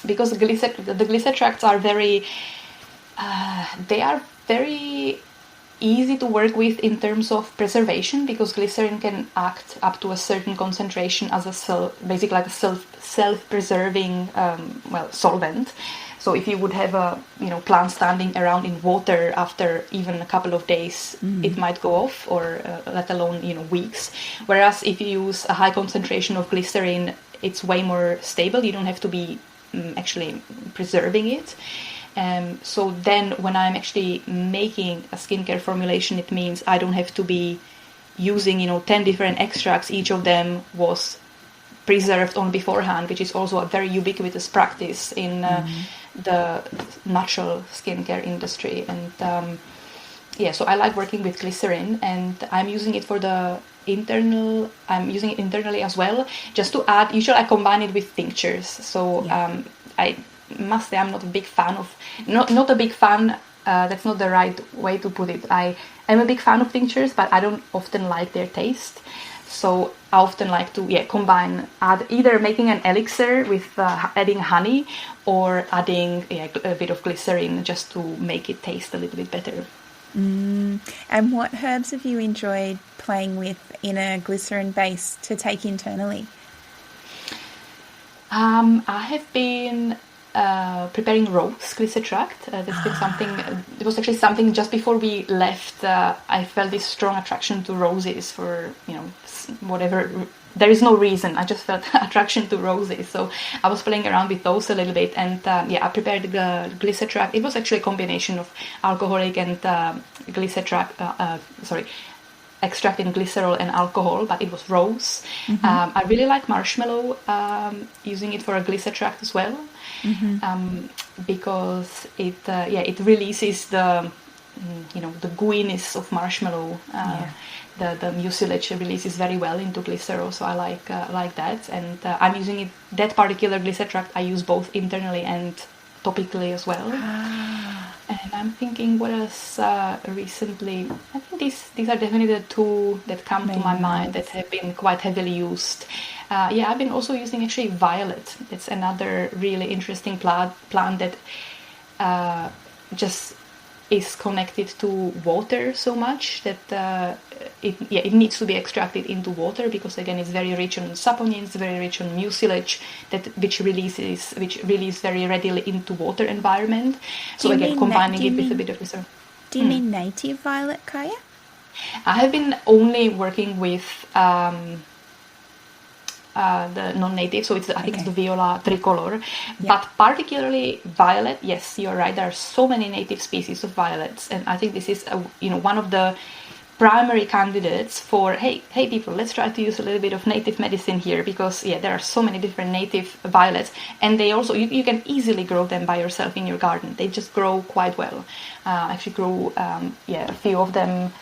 because the glycetracts are very easy to work with in terms of preservation, because glycerin can act up to a certain concentration as a self-preserving solvent. So if you would have a plant standing around in water after even a couple of days, it might go off, or let alone weeks. Whereas if you use a high concentration of glycerin, it's way more stable. You don't have to be actually preserving it. So then when I'm actually making a skincare formulation, it means I don't have to be using 10 different extracts. Each of them was preserved on beforehand, which is also a very ubiquitous practice in the natural skincare industry. And so I like working with glycerin, and I'm using it for the I'm using it internally as well, just to add. Usually I combine it with tinctures. So I must say I'm not a big fan of not a big fan. That's not the right way to put it. I am a big fan of tinctures, but I don't often like their taste. So I often like to combine, either making an elixir with adding honey, or adding a bit of glycerin just to make it taste a little bit better. And what herbs have you enjoyed playing with in a glycerin base to take internally? I have been preparing rose glycetract. That's been something. It was actually something just before we left. I felt this strong attraction to roses for whatever. There is no reason. I just felt attraction to roses, so I was playing around with those a little bit, and I prepared the glycetract. It was actually a combination of alcoholic and extract in glycerol and alcohol, but it was rose. I really like marshmallow, using it for a glycetract as well, because it releases the gooiness of marshmallow. The mucilage releases very well into glycerol, so I like that. And I'm using it. That particular glycetract I use both internally and topically as well. And I'm thinking what else recently. I think these are definitely the two that come to my mind that have been quite heavily used. I've been also using actually violet. It's another really interesting plant that just is connected to water so much that it needs to be extracted into water, because again it's very rich on saponins, very rich on mucilage, which release very readily into water environment. So again, combining it with a bit of reserve. Do you mean native violet, Kaja? I have been only working with the non-native, so I think it's the Viola tricolor, but particularly violet. Yes, you're right. There are so many native species of violets, and I think this is one of the primary candidates for hey people, let's try to use a little bit of native medicine here, because there are so many different native violets, and they also you can easily grow them by yourself in your garden. They just grow quite well. Actually grew a few of them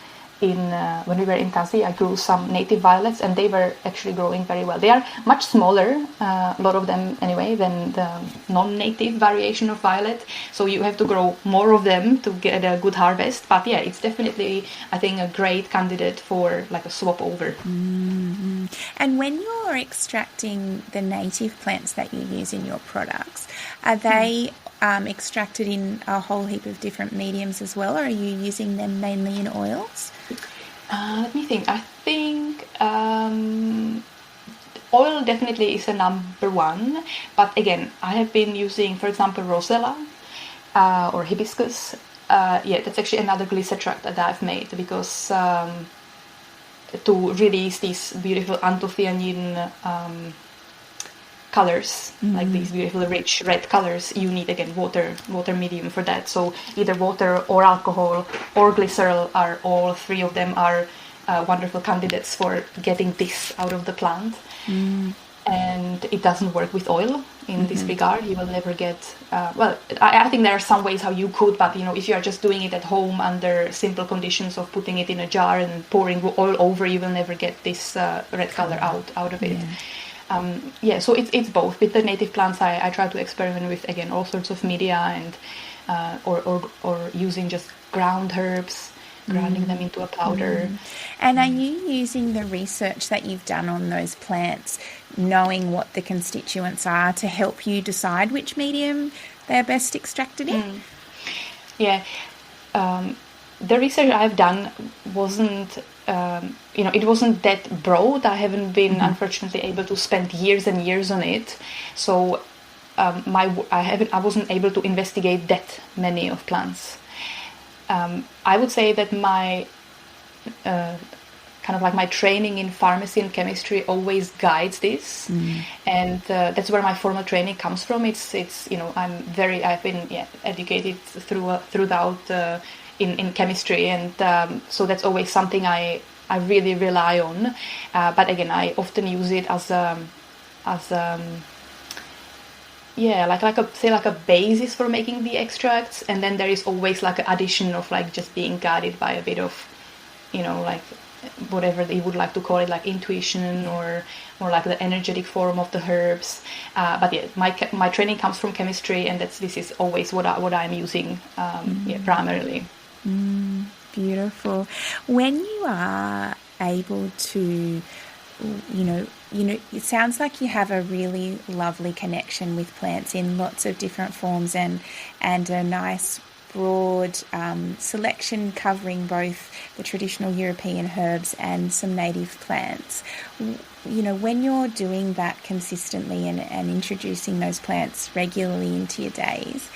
when we were in Tassie. I grew some native violets, and they were actually growing very well. They are much smaller, a lot of them anyway, than the non-native variation of violet. So you have to grow more of them to get a good harvest. But it's definitely, I think, a great candidate for like a swap over. And when you're extracting the native plants that you use in your products, are they extracted in a whole heap of different mediums as well, or are you using them mainly in oils? Let me think. I think oil definitely is a number one, but again, I have been using, for example, rosella or hibiscus. That's actually another glycetract that I've made, because to release these beautiful anthocyanin colors, like these beautiful rich red colors, you need again water medium for that. So either water or alcohol or glycerol, all three of them are wonderful candidates for getting this out of the plant. And it doesn't work with oil in this regard. You will never get I think there are some ways how you could, but if you are just doing it at home under simple conditions of putting it in a jar and pouring oil over, you will never get this red color out of it. So it's both. With the native plants, I try to experiment with, again, all sorts of media, and or using just ground herbs, grinding them into a powder. And are you using the research that you've done on those plants, knowing what the constituents are, to help you decide which medium they're best extracted in? The research I've done wasn't, it wasn't that broad. I haven't been, unfortunately, able to spend years and years on it. So I wasn't able to investigate that many of plants. I would say that my kind of like my training in pharmacy and chemistry always guides this, and that's where my formal training comes from. It's I've been educated throughout in chemistry, and so that's always something I really rely on. But again, I often use it as like a basis for making the extracts, and then there is always like an addition of like just being guided by a bit of, like whatever you would like to call it, like intuition or like the energetic form of the herbs. But yeah, my training comes from chemistry, and this is always what I'm using primarily. Beautiful. When you are able to, it sounds like you have a really lovely connection with plants in lots of different forms, and a nice broad selection covering both the traditional European herbs and some native plants. When you're doing that consistently and introducing those plants regularly into your days,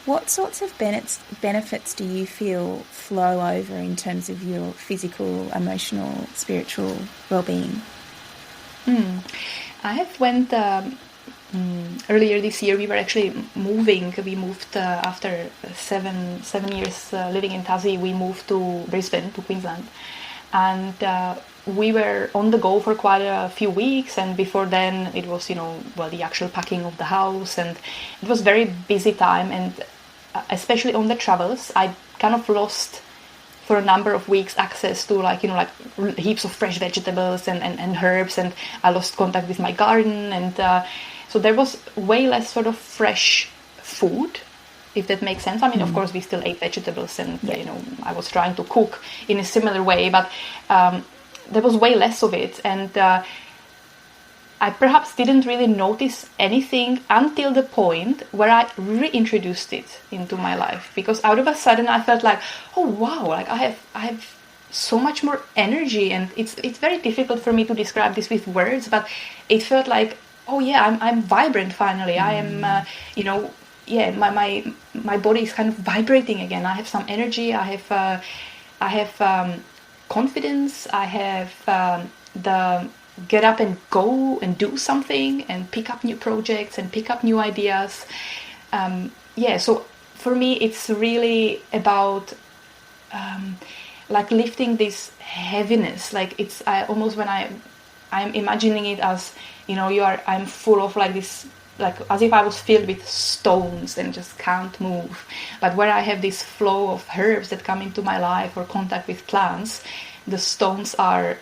what sorts of benefits do you feel flow over in terms of your physical, emotional, spiritual well-being? I have went earlier this year. We were actually moving. We moved after seven years living in Tassie. We moved to Brisbane, to Queensland, and we were on the go for quite a few weeks. And before then, it was the actual packing of the house, and it was very busy time. And especially on the travels, I kind of lost for a number of weeks access to like heaps of fresh vegetables and herbs, and I lost contact with my garden, and so there was way less sort of fresh food, if that makes sense. I mean, of course, we still ate vegetables, and I was trying to cook in a similar way, but there was way less of it, and I perhaps didn't really notice anything until the point where I reintroduced it into my life, because out of a sudden I felt like, oh wow, like I have so much more energy, and it's very difficult for me to describe this with words, but it felt like, oh yeah, I'm vibrant finally. I am my body is kind of vibrating again. I have some energy. I have confidence. I have the get up and go and do something and pick up new projects and pick up new ideas. So for me, it's really about like lifting this heaviness. Like it's almost when I'm imagining it as, I'm full of like this, like as if I was filled with stones and just can't move. But where I have this flow of herbs that come into my life or contact with plants, the stones are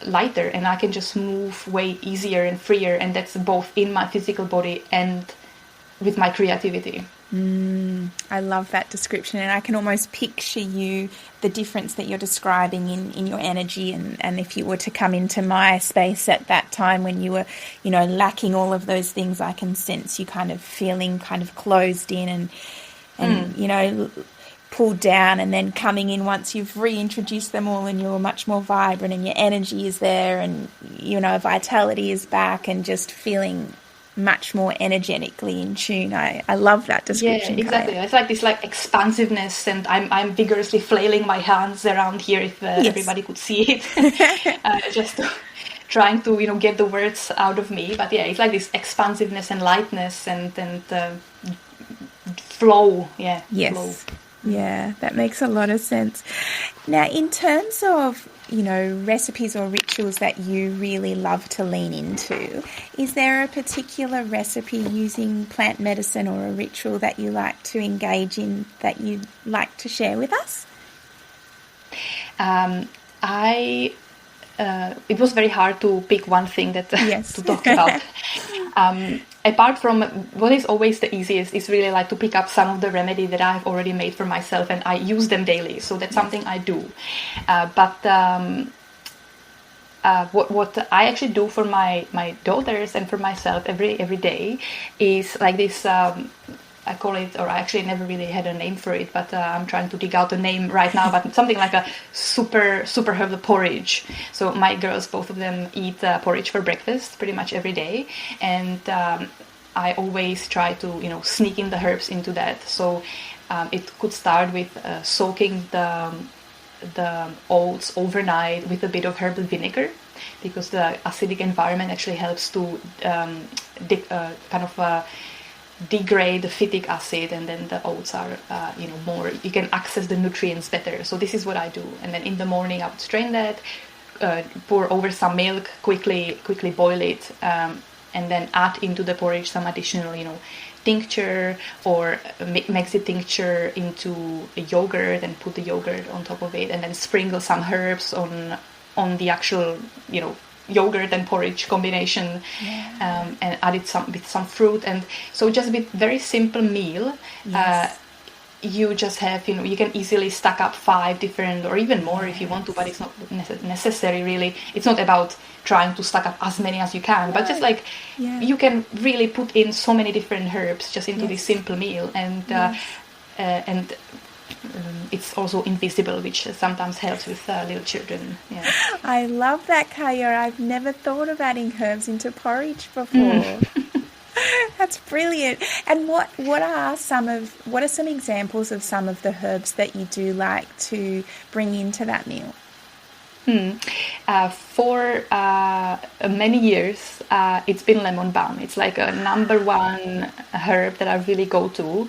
lighter and I can just move way easier and freer, and that's both in my physical body and with my creativity. I love that description, and I can almost picture the difference that you're describing in your energy, and if you were to come into my space at that time when you were lacking all of those things, I can sense you kind of feeling kind of closed in and pulled down, and then coming in once you've reintroduced them all and you're much more vibrant and your energy is there, and vitality is back, and just feeling much more energetically in tune. I love that description. Yeah, exactly. Kaja. It's like this expansiveness, and I'm vigorously flailing my hands around here if everybody could see it. Just trying to get the words out of me. But yeah, it's like this expansiveness and lightness and flow. Yeah. Yes. Flow. Yeah, that makes a lot of sense. Now, in terms of, recipes or rituals that you really love to lean into, is there a particular recipe using plant medicine or a ritual that you like to engage in that you'd like to share with us? It was very hard to pick one thing that to talk about. Apart from what is always the easiest is really like to pick up some of the remedy that I've already made for myself, and I use them daily. So that's something I do. But what I actually do for my daughters and for myself every day is like this. I call it, or I actually never really had a name for it, but I'm trying to dig out a name right now, but something like a super herb porridge. So my girls, both of them, eat porridge for breakfast pretty much every day. And I always try to, sneak in the herbs into that. So it could start with soaking the oats overnight with a bit of herbal vinegar, because the acidic environment actually helps to degrade the phytic acid, and then the oats are more, you can access the nutrients better. So this is what I do. And then in the morning I would strain that, pour over some milk, quickly boil it, and then add into the porridge some additional tincture, or mix the tincture into a yogurt and put the yogurt on top of it, and then sprinkle some herbs on the actual yogurt and porridge combination, and add it with some fruit. And so just with very simple meal, you just have, you can easily stack up 5 different, or even more if you want to, but it's not necessary really. It's not about trying to stack up as many as you can, but just like you can really put in so many different herbs just into this simple meal, and it's also invisible, which sometimes helps with little children. Yeah. I love that, Kaja. I've never thought of adding herbs into porridge before. That's brilliant. And what are some examples of some of the herbs that you do like to bring into that meal? For many years, it's been lemon balm. It's like a number one herb that I really go to.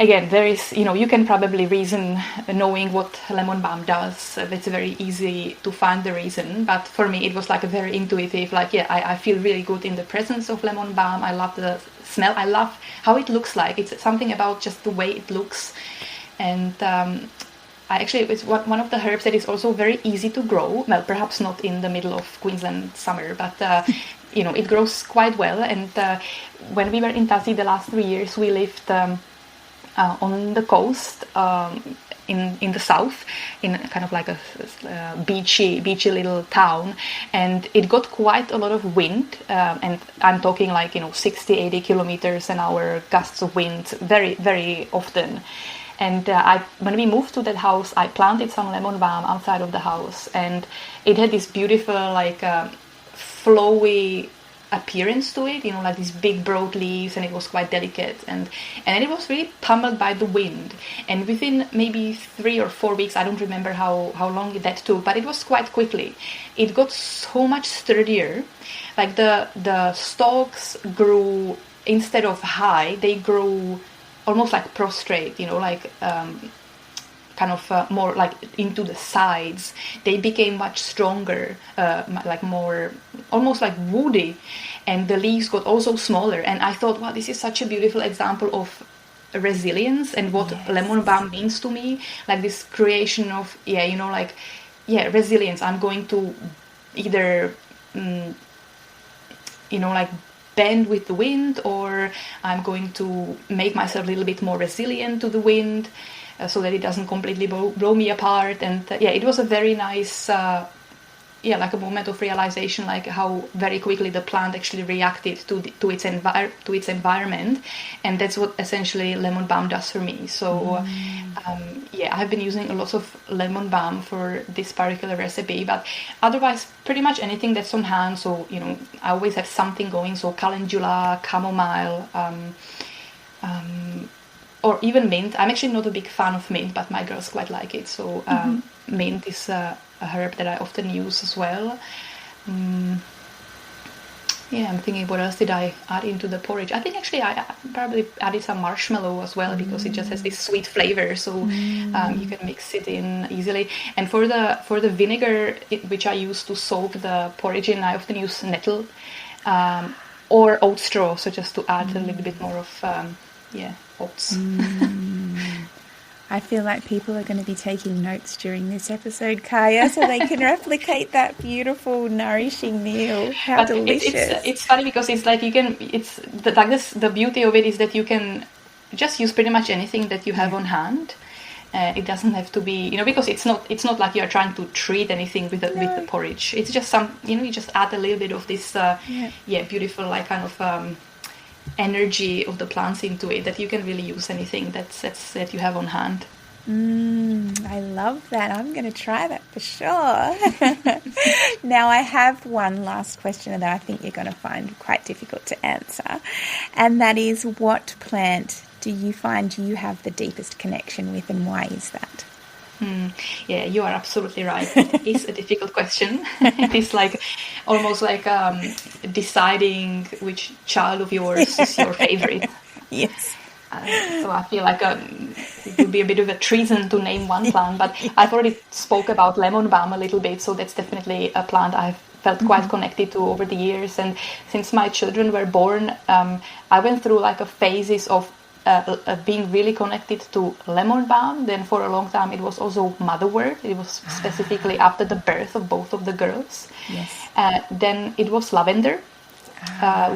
Again, there is, you can probably reason knowing what lemon balm does. It's very easy to find the reason. But for me, it was like a very intuitive, I feel really good in the presence of lemon balm. I love the smell. I love how it looks like. It's something about just the way it looks. And it's one of the herbs that is also very easy to grow. Well, perhaps not in the middle of Queensland summer, but it grows quite well. And when we were in Tassie the last 3 years, we lived on the coast, in the south, in kind of like a beachy little town, and it got quite a lot of wind, and I'm talking 60-80 kilometers an hour gusts of wind very, very often. And when we moved to that house, I planted some lemon balm outside of the house, and it had this beautiful flowy appearance to it, like these big broad leaves, and it was quite delicate, and it was really pummeled by the wind. And within maybe 3 or 4 weeks, I don't remember how long that took, but it was quite quickly, it got so much sturdier. Like the stalks grew, instead of high, they grew almost like prostrate, more like into the sides. They became much stronger, more almost like woody, and the leaves got also smaller. And I thought, wow, this is such a beautiful example of resilience and what lemon balm means to me, like this creation of resilience. I'm going to either bend with the wind, or I'm going to make myself a little bit more resilient to the wind, so that it doesn't completely blow me apart. And it was a very nice a moment of realization, how very quickly the plant actually reacted to its environment. And that's what essentially lemon balm does for me. So I've been using a lot of lemon balm for this particular recipe, but otherwise pretty much anything that's on hand. So I always have something going, so calendula, chamomile, or even mint. I'm actually not a big fan of mint, but my girls quite like it. So mint is a herb that I often use as well. I'm thinking, what else did I add into the porridge? I think actually I probably added some marshmallow as well, because it just has this sweet flavor. So you can mix it in easily. And for the vinegar, which I use to soak the porridge in, I often use nettle or oat straw, so just to add a little bit more of oats. I feel like people are going to be taking notes during this episode, Kaja, so they can replicate that beautiful, nourishing meal. How delicious! It's funny because it's like the beauty of it is that you can just use pretty much anything that you have on hand. It doesn't have to be, because it's not like you're trying to treat anything with the porridge. It's just you just add a little bit of this beautiful energy of the plants into it, that you can really use anything that you have on hand. I love that. I'm going to try that for sure. Now, I have one last question that I think you're going to find quite difficult to answer. And that is, what plant do you find you have the deepest connection with, and why is that? Yeah, you are absolutely right. It is a difficult question. It is like almost like deciding which child of yours is your favorite. Yes. So I feel like it would be a bit of a treason to name one plant, but I've already spoke about lemon balm a little bit, so that's definitely a plant I've felt quite connected to over the years. And since my children were born, I went through like a phases of being really connected to lemon balm. Then for a long time it was also motherwort. It was specifically after the birth of both of the girls. Yes. Then it was lavender,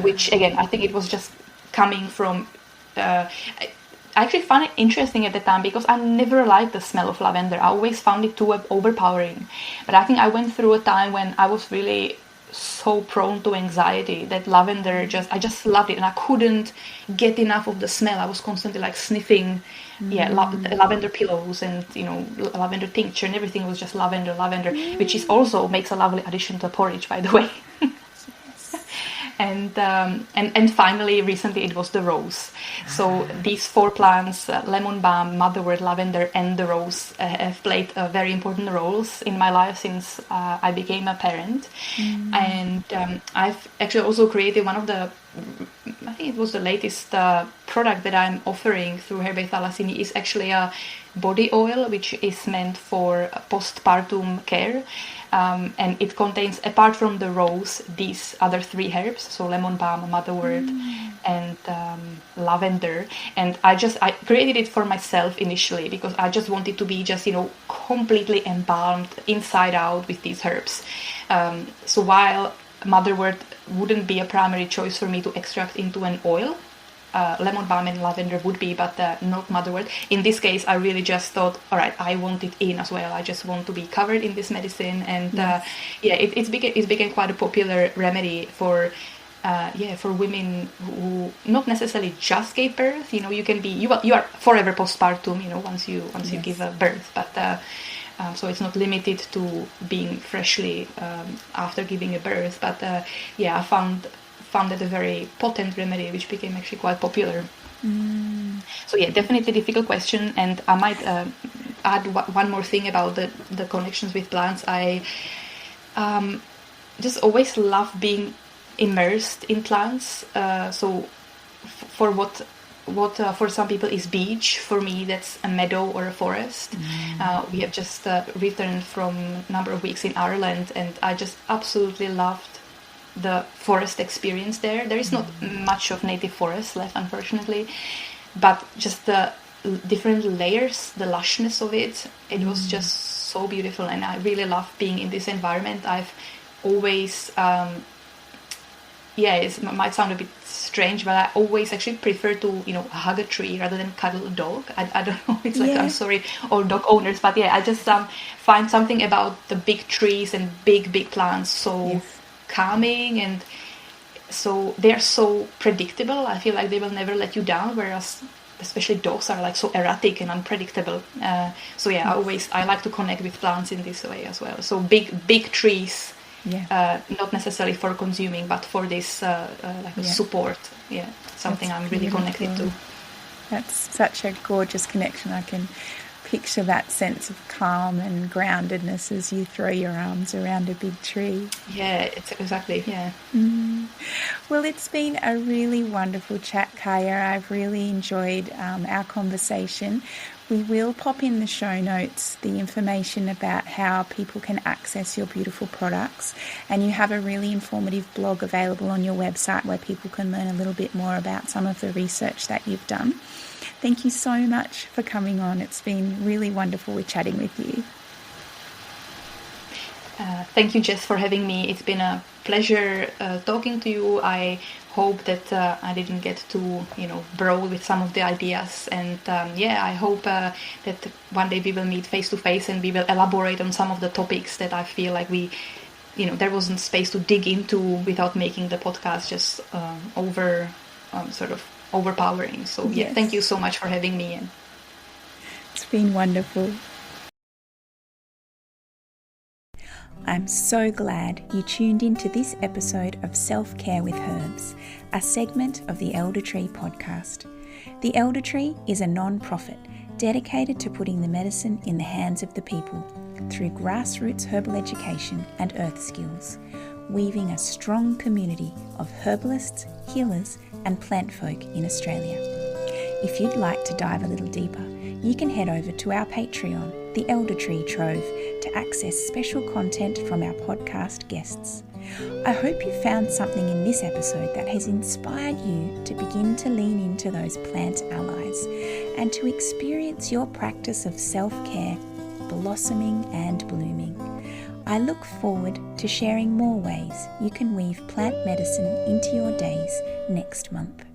which again I think it was just coming from I actually found it interesting at the time because I never liked the smell of lavender. I always found it too overpowering. But I think I went through a time when I was really so prone to anxiety that lavender I just loved it, and I couldn't get enough of the smell. I was constantly like sniffing lavender pillows and lavender tincture, and everything was just lavender, which is also makes a lovely addition to porridge, by the way. And finally, recently it was the rose. So these 4 plants, lemon balm, motherwort, lavender, and the rose, have played very important roles in my life since I became a parent. And I've actually also created one of the, I think it was the latest product that I'm offering through Herbae Thylacini is actually a body oil, which is meant for postpartum care. And it contains, apart from the rose, these other 3 herbs, so lemon balm, motherwort, and lavender. And I created it for myself initially because I just wanted to be completely embalmed inside out with these herbs. So while motherwort wouldn't be a primary choice for me to extract into an oil, lemon balm and lavender would be, but not motherwort. In this case, I really just thought, all right, I want it in as well. I just want to be covered in this medicine, and it became quite a popular remedy for women who not necessarily just gave birth. You are forever postpartum. Once you give a birth, but. So it's not limited to being freshly after giving a birth, but I found it a very potent remedy, which became actually quite popular. So definitely difficult question, and I might add one more thing about the connections with plants. I just always love being immersed in plants. So for what for some people is beach, for me that's a meadow or a forest. We have just returned from a number of weeks in Ireland, and I just absolutely loved the forest experience there. There is not much of native forest left, unfortunately, but just the different layers, the lushness of it was just so beautiful, and I really love being in this environment. I've always it might sound a bit strange, but I always actually prefer to hug a tree rather than cuddle a dog. I don't know, it's like, I'm sorry all dog owners, but I just find something about the big trees and big plants so calming, and so they're so predictable. I feel like they will never let you down, whereas especially dogs are like so erratic and unpredictable. I like to connect with plants in this way as well. So big trees, not necessarily for consuming, but for this support. Something I'm really connected to. That's such a gorgeous connection. I can picture that sense of calm and groundedness as you throw your arms around a big tree. It's exactly. Well, it's been a really wonderful chat, Kaja. I've really enjoyed our conversation. We will pop in the show notes the information about how people can access your beautiful products, and you have a really informative blog available on your website where people can learn a little bit more about some of the research that you've done. Thank you so much for coming on. It's been really wonderful chatting with you. Thank you, Jess, for having me. It's been a pleasure talking to you. I hope that I didn't get too, brawl with some of the ideas. And I hope that one day we will meet face to face and we will elaborate on some of the topics that I feel like there wasn't space to dig into without making the podcast just overpowering. So thank you so much for having me. It's been wonderful. I'm so glad you tuned into this episode of Self-Care with Herbs, a segment of the Elder Tree podcast. The Elder Tree is a non-profit dedicated to putting the medicine in the hands of the people through grassroots herbal education and earth skills, weaving a strong community of herbalists, healers and plant folk in Australia. If you'd like to dive a little deeper, you can head over to our Patreon, the Elder Tree Trove, to access special content from our podcast guests. I hope you found something in this episode that has inspired you to begin to lean into those plant allies and to experience your practice of self-care blossoming and blooming. I look forward to sharing more ways you can weave plant medicine into your days next month.